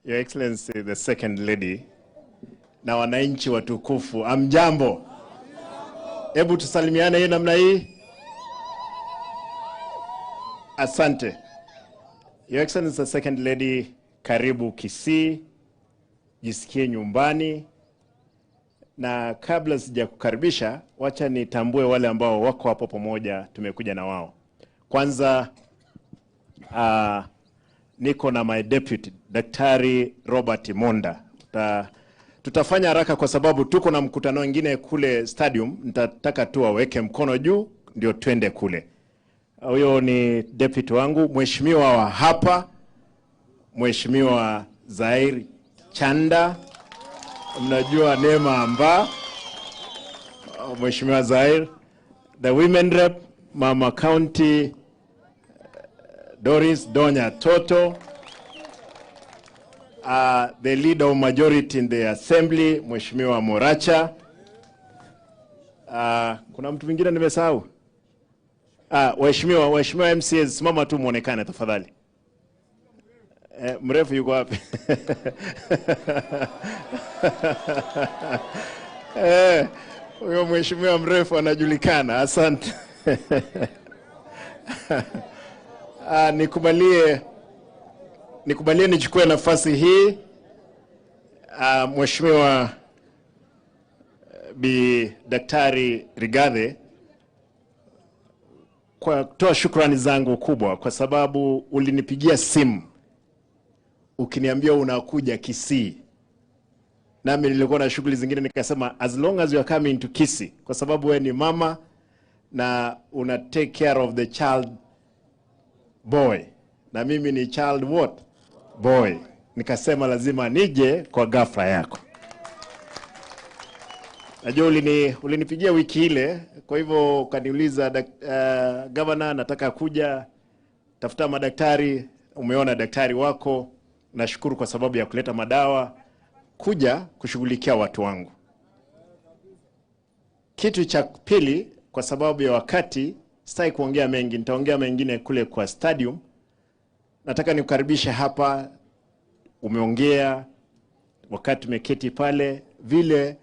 Your Excellency, the Second Lady, na wananchi watukufu, amjambo. Hebu tusalimiane hii namna hii. Asante. Your Excellency, the Second Lady, karibu Kisii, jisikie nyumbani. Na kabla sija kukaribisha, wacha nitambue wale ambao wako hapo pamoja tumekuja na wao. Kwanza niko na my deputy, Daktari Robert Monda. Tutafanya haraka kwa sababu tuko na mkutano mwingine kule stadium. Nitataka tu aweke mkono juu ndio twende kule. Huyo ni deputy wangu, mheshimiwa wa hapa, Mheshimiwa Zair Chanda. Mnajua Neema Amba, Mheshimiwa Zair. The women rep, Mama County Doris Donya Toto. The leader of majority in the assembly, Mheshimiwa Moracha. Kuna mtu mwingine nimesahau? Waheshimiwa MCAs, simama tu muonekane tafadhali. Mrefu yuko wapi? Huyo mheshimiwa mrefu anajulikana. Asante. Nikubalie nichukue nafasi hii. Mheshimiwa Bi Daktari Rigathi, kwa kutoa shukrani zangu kubwa kwa sababu ulinipigia simu ukiniambia unakuja Kisii. Nami nilikuwa na shughuli zingine nikasema as long as you are coming to Kisii, kwa sababu wewe ni mama na una take care of the child boy, na mimi ni child what? Boy. Nikasema lazima nije kwa ghafla yako. Najua ulinipigia wiki ile, kwa hivyo ukaniuliza governor, nataka kuja, tafuta madaktari. Umeona daktari wako, nashukuru kwa sababu ya kuleta madawa kuja kushughulikia watu wangu. Kitu cha pili, kwa sababu ya wakati sitaki kuongea mengi, nitaongea mengine kule kwa stadium. Nataka nikukaribishe hapa. Umeongea wakati umeketi pale vile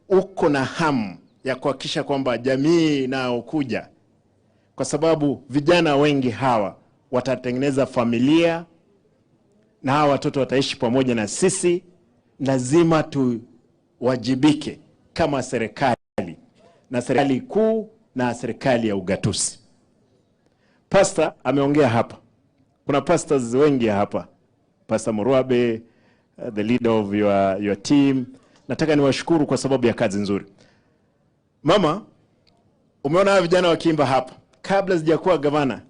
uko na hamu ya kuhakikisha kwamba jamii nao kuja, kwa sababu vijana wengi hawa watatengeneza familia na hawa watoto wataishi pamoja na sisi. Lazima tuwajibike kama serikali, na serikali kuu na serikali ya ugatuzi. Pastor ameongea hapa. Kuna pastors wengi hapa. Pastor Murwabe, the leader of your team. Nataka niwashukuru kwa sababu ya kazi nzuri. Mama, umeona hawa vijana wakiimba hapa. Kabla sijakuwa gavana,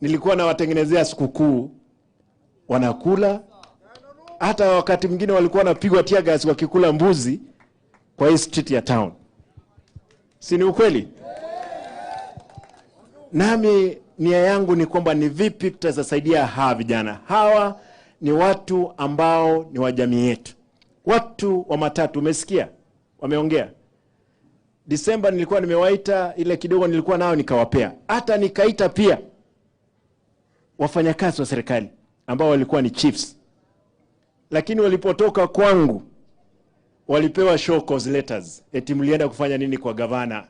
nilikuwa na watengenezea sikukuu, wanakula. Hata wakati mwingine walikuwa wanapigwa tear gas wakikula mbuzi kwa hii street ya town. Si ni ukweli? Nami nia yangu ni kwamba ni vipi tutasaidia hawa vijana. Hawa ni watu ambao ni wa jamii yetu. Watu wa matatu, umesikia? Wameongea. Disemba nilikuwa nimewaita, ile kidogo nilikuwa nao nikawapea. Hata nikaita pia wafanyakazi wa serikali ambao walikuwa ni chiefs. Lakini walipotoka kwangu walipewa show cause letters. Eti mlienda kufanya nini kwa gavana?